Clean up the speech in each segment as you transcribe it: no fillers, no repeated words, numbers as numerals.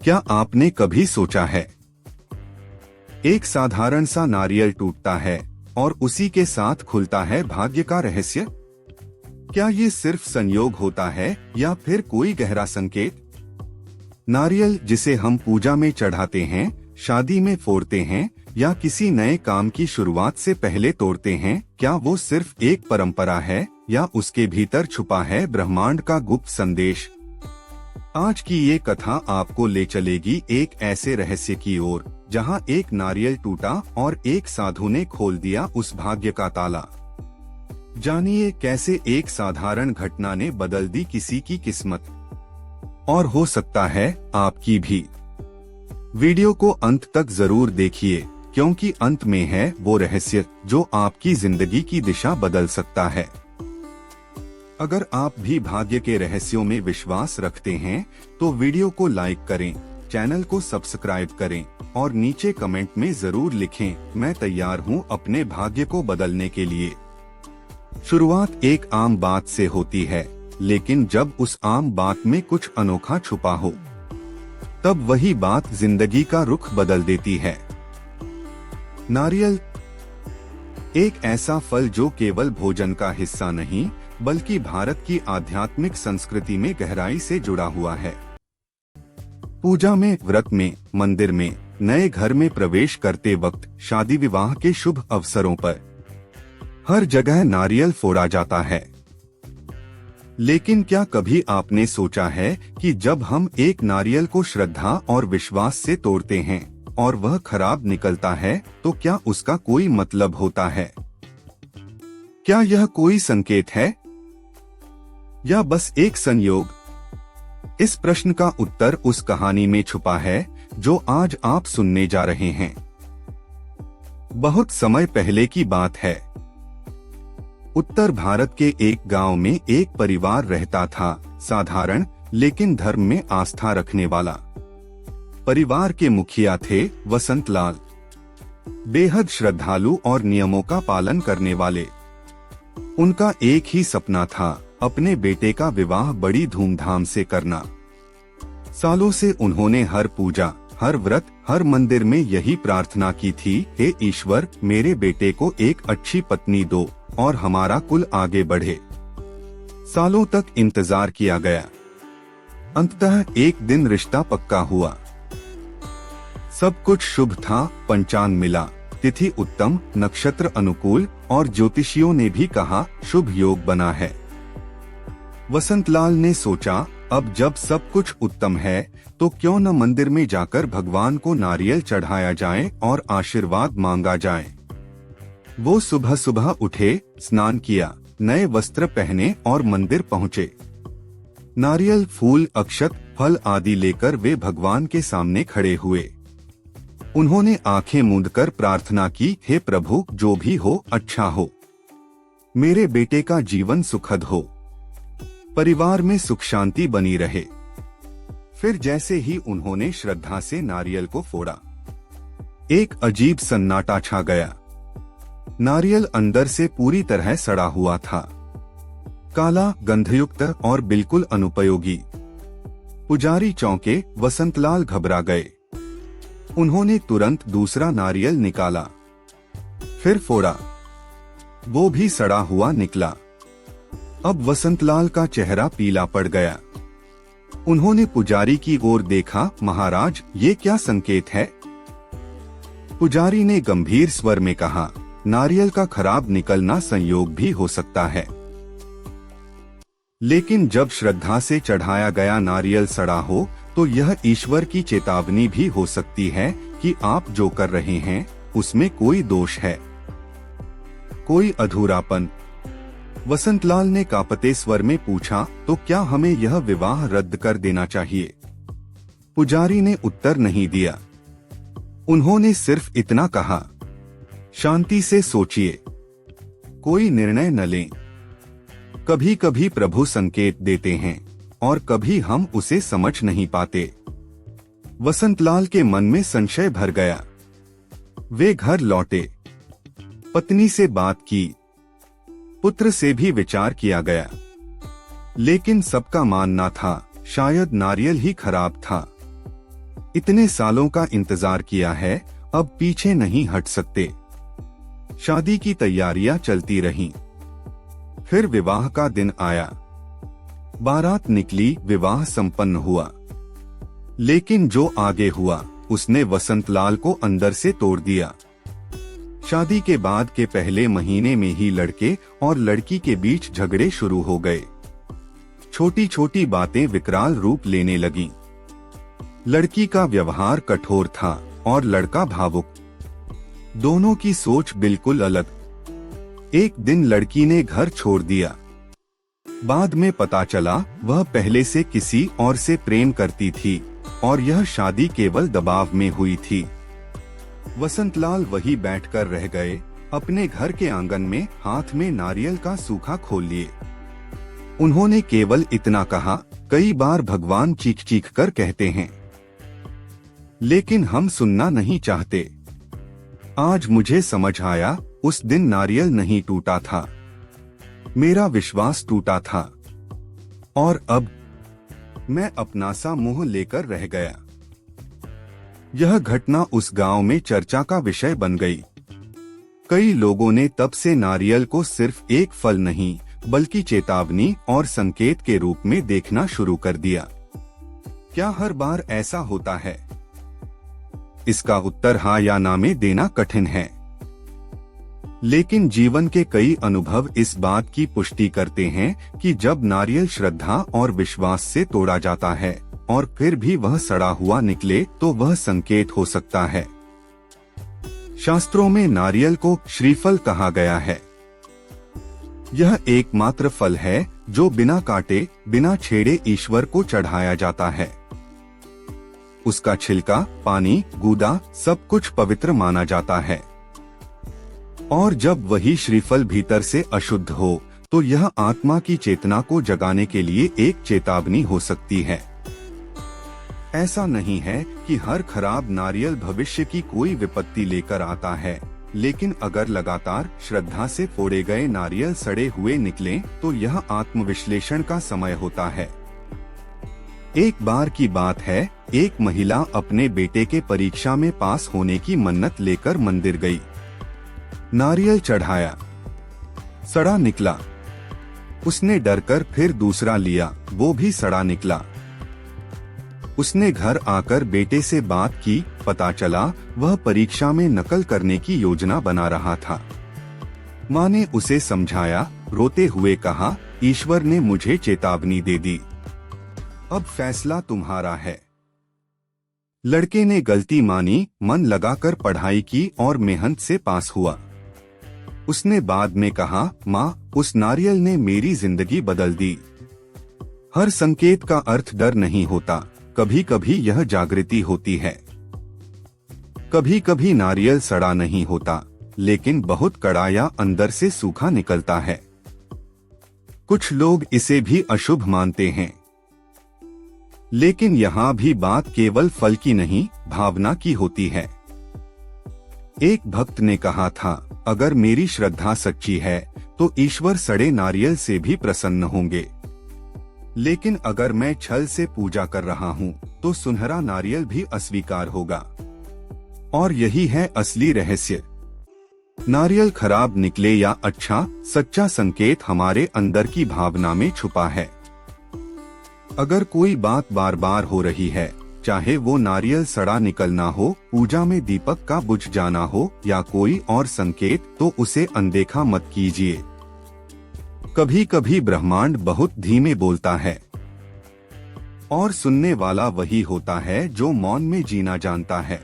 क्या आपने कभी सोचा है, एक साधारण सा नारियल टूटता है और उसी के साथ खुलता है भाग्य का रहस्य? क्या ये सिर्फ संयोग होता है या फिर कोई गहरा संकेत? नारियल जिसे हम पूजा में चढ़ाते हैं, शादी में फोड़ते हैं या किसी नए काम की शुरुआत से पहले तोड़ते हैं, क्या वो सिर्फ एक परंपरा है या उसके भीतर छुपा है ब्रह्मांड का गुप्त संदेश? आज की ये कथा आपको ले चलेगी एक ऐसे रहस्य की ओर जहां एक नारियल टूटा और एक साधु ने खोल दिया उस भाग्य का ताला। जानिए कैसे एक साधारण घटना ने बदल दी किसी की किस्मत, और हो सकता है आपकी भी। वीडियो को अंत तक जरूर देखिए, क्योंकि अंत में है वो रहस्य जो आपकी जिंदगी की दिशा बदल सकता है। अगर आप भी भाग्य के रहस्यों में विश्वास रखते हैं तो वीडियो को लाइक करें, चैनल को सब्सक्राइब करें और नीचे कमेंट में जरूर लिखें, मैं तैयार हूं अपने भाग्य को बदलने के लिए। शुरुआत एक आम बात से होती है, लेकिन जब उस आम बात में कुछ अनोखा छुपा हो, तब वही बात जिंदगी का रुख बदल देती है। नारियल एक ऐसा फल जो केवल भोजन का हिस्सा नहीं, बल्कि भारत की आध्यात्मिक संस्कृति में गहराई से जुड़ा हुआ है। पूजा में, व्रत में, मंदिर में, नए घर में प्रवेश करते वक्त, शादी विवाह के शुभ अवसरों पर हर जगह नारियल फोड़ा जाता है। लेकिन क्या कभी आपने सोचा है कि जब हम एक नारियल को श्रद्धा और विश्वास से तोड़ते हैं और वह खराब निकलता है, तो क्या उसका कोई मतलब होता है? क्या यह कोई संकेत है या बस एक संयोग? इस प्रश्न का उत्तर उस कहानी में छुपा है जो आज आप सुनने जा रहे हैं। बहुत समय पहले की बात है। उत्तर भारत के एक गांव में एक परिवार रहता था, साधारण लेकिन धर्म में आस्था रखने वाला। परिवार के मुखिया थे वसंतलाल, बेहद श्रद्धालु और नियमों का पालन करने वाले। उनका एक ही सपना था, अपने बेटे का विवाह बड़ी धूमधाम से करना। सालों से उन्होंने हर पूजा, हर व्रत, हर मंदिर में यही प्रार्थना की थी, हे ईश्वर, मेरे बेटे को एक अच्छी पत्नी दो और हमारा कुल आगे बढ़े। सालों तक इंतजार किया गया। अंततः एक दिन रिश्ता पक्का हुआ। सब कुछ शुभ था, पंचांग मिला, तिथि उत्तम, नक्षत्र अनुकूल और ज्योतिषियों ने भी कहा शुभ योग बना है। वसंतलाल ने सोचा, अब जब सब कुछ उत्तम है तो क्यों न मंदिर में जाकर भगवान को नारियल चढ़ाया जाए और आशीर्वाद मांगा जाए। वो सुबह सुबह उठे, स्नान किया, नए वस्त्र पहने और मंदिर पहुँचे। नारियल, फूल, अक्षत, फल आदि लेकर वे भगवान के सामने खड़े हुए। उन्होंने आंखें मूंदकर प्रार्थना की, हे प्रभु, जो भी हो अच्छा हो, मेरे बेटे का जीवन सुखद हो, परिवार में सुख शांति बनी रहे। फिर जैसे ही उन्होंने श्रद्धा से नारियल को फोड़ा, एक अजीब सन्नाटा छा गया। नारियल अंदर से पूरी तरह सड़ा हुआ था, काला, गंधयुक्त और बिल्कुल अनुपयोगी। पुजारी चौंके, वसंतलाल घबरा गए। उन्होंने तुरंत दूसरा नारियल निकाला, फिर फोड़ा, वो भी सड़ा हुआ निकला। अब वसंतलाल का चेहरा पीला पड़ गया। उन्होंने पुजारी की ओर देखा, महाराज, ये क्या संकेत है? पुजारी ने गंभीर स्वर में कहा, नारियल का खराब निकलना संयोग भी हो सकता है, लेकिन जब श्रद्धा से चढ़ाया गया नारियल सड़ा हो तो यह ईश्वर की चेतावनी भी हो सकती है कि आप जो कर रहे हैं उसमें कोई दोष है, कोई अधूरापन। वसंतलाल ने कांपते स्वर में पूछा, तो क्या हमें यह विवाह रद्द कर देना चाहिए? पुजारी ने उत्तर नहीं दिया। उन्होंने सिर्फ इतना कहा, शांति से सोचिए, कोई निर्णय न लें। कभी कभी प्रभु संकेत देते हैं और कभी हम उसे समझ नहीं पाते। वसंतलाल के मन में संशय भर गया। वे घर लौटे, पत्नी से बात की, पुत्र से भी विचार किया गया, लेकिन सबका मानना था शायद नारियल ही खराब था। इतने सालों का इंतजार किया है, अब पीछे नहीं हट सकते। शादी की तैयारियां चलती रहीं। फिर विवाह का दिन आया। बारात निकली, विवाह संपन्न हुआ। लेकिन जो आगे हुआ उसने वसंतलाल को अंदर से तोड़ दिया। शादी के बाद के पहले महीने में ही लड़के और लड़की के बीच झगड़े शुरू हो गए। छोटी छोटी बातें विकराल रूप लेने लगीं। लड़की का व्यवहार कठोर था और लड़का भावुक। दोनों की सोच बिल्कुल अलग। एक दिन लड़की ने घर छोड़ दिया। बाद में पता चला वह पहले से किसी और से प्रेम करती थी और यह शादी केवल दबाव में हुई थी। वसंतलाल वही बैठकर रह गए, अपने घर के आंगन में हाथ में नारियल का सूखा खोल लिए। उन्होंने केवल इतना कहा, कई बार भगवान चीख चीख कर कहते हैं, लेकिन हम सुनना नहीं चाहते। आज मुझे समझ आया, उस दिन नारियल नहीं टूटा था, मेरा विश्वास टूटा था। और अब मैं अपना सा मुंह लेकर रह गया। यह घटना उस गांव में चर्चा का विषय बन गई। कई लोगों ने तब से नारियल को सिर्फ एक फल नहीं बल्कि चेतावनी और संकेत के रूप में देखना शुरू कर दिया। क्या हर बार ऐसा होता है? इसका उत्तर हाँ या ना में देना कठिन है। लेकिन जीवन के कई अनुभव इस बात की पुष्टि करते हैं कि जब नारियल श्रद्धा और विश्वास से तोड़ा जाता है और फिर भी वह सड़ा हुआ निकले तो वह संकेत हो सकता है। शास्त्रों में नारियल को श्रीफल कहा गया है। यह एकमात्र फल है जो बिना काटे, बिना छेड़े ईश्वर को चढ़ाया जाता है। उसका छिलका, पानी, गूदा सब कुछ पवित्र माना जाता है। और जब वही श्रीफल भीतर से अशुद्ध हो तो यह आत्मा की चेतना को जगाने के लिए एक चेतावनी हो सकती है। ऐसा नहीं है कि हर खराब नारियल भविष्य की कोई विपत्ति लेकर आता है, लेकिन अगर लगातार श्रद्धा से फोड़े गए नारियल सड़े हुए निकलें तो यह आत्मविश्लेषण का समय होता है। एक बार की बात है, एक महिला अपने बेटे के परीक्षा में पास होने की मन्नत लेकर मंदिर गई। नारियल चढ़ाया, सड़ा निकला। उसने डरकर फिर दूसरा लिया, वो भी सड़ा निकला। उसने घर आकर बेटे से बात की, पता चला वह परीक्षा में नकल करने की योजना बना रहा था। माँ ने उसे समझाया, रोते हुए कहा, ईश्वर ने मुझे चेतावनी दे दी, अब फैसला तुम्हारा है। लड़के ने गलती मानी, मन लगाकर पढ़ाई की और मेहनत से पास हुआ। उसने बाद में कहा, माँ, उस नारियल ने मेरी जिंदगी बदल दी। हर संकेत का अर्थ डर नहीं होता, कभी कभी यह जागृति होती है। कभी कभी नारियल सड़ा नहीं होता, लेकिन बहुत कड़ा या अंदर से सूखा निकलता है। कुछ लोग इसे भी अशुभ मानते हैं, लेकिन यहाँ भी बात केवल फल की नहीं, भावना की होती है। एक भक्त ने कहा था, अगर मेरी श्रद्धा सच्ची है तो ईश्वर सड़े नारियल से भी प्रसन्न होंगे, लेकिन अगर मैं छल से पूजा कर रहा हूँ तो सुनहरा नारियल भी अस्वीकार होगा। और यही है असली रहस्य। नारियल खराब निकले या अच्छा, सच्चा संकेत हमारे अंदर की भावना में छुपा है। अगर कोई बात बार बार हो रही है, चाहे वो नारियल सड़ा निकलना हो, पूजा में दीपक का बुझ जाना हो या कोई और संकेत, तो उसे अनदेखा मत कीजिए। कभी कभी ब्रह्मांड बहुत धीमे बोलता है और सुनने वाला वही होता है जो मौन में जीना जानता है।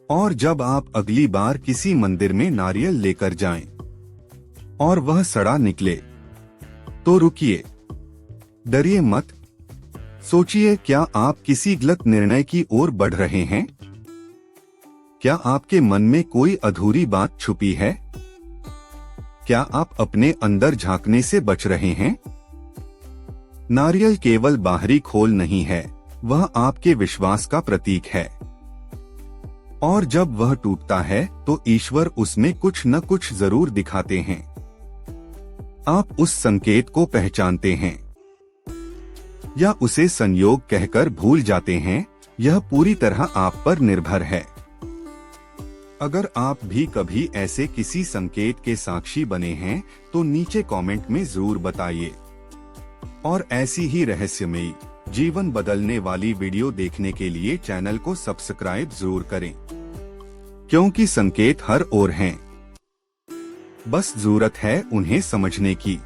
और जब आप अगली बार किसी मंदिर में नारियल लेकर जाएं और वह सड़ा निकले तो रुकिए, डरिए मत। सोचिए, क्या आप किसी गलत निर्णय की ओर बढ़ रहे हैं? क्या आपके मन में कोई अधूरी बात छुपी है? क्या आप अपने अंदर झांकने से बच रहे हैं? नारियल केवल बाहरी खोल नहीं है, वह आपके विश्वास का प्रतीक है। और जब वह टूटता है तो ईश्वर उसमें कुछ न कुछ जरूर दिखाते हैं। आप उस संकेत को पहचानते हैं या उसे संयोग कहकर भूल जाते हैं, यह पूरी तरह आप पर निर्भर है। अगर आप भी कभी ऐसे किसी संकेत के साक्षी बने हैं तो नीचे कमेंट में जरूर बताइए। और ऐसी ही रहस्यमयी, जीवन बदलने वाली वीडियो देखने के लिए चैनल को सब्सक्राइब जरूर करें, क्योंकि संकेत हर ओर हैं। बस जरूरत है उन्हें समझने की।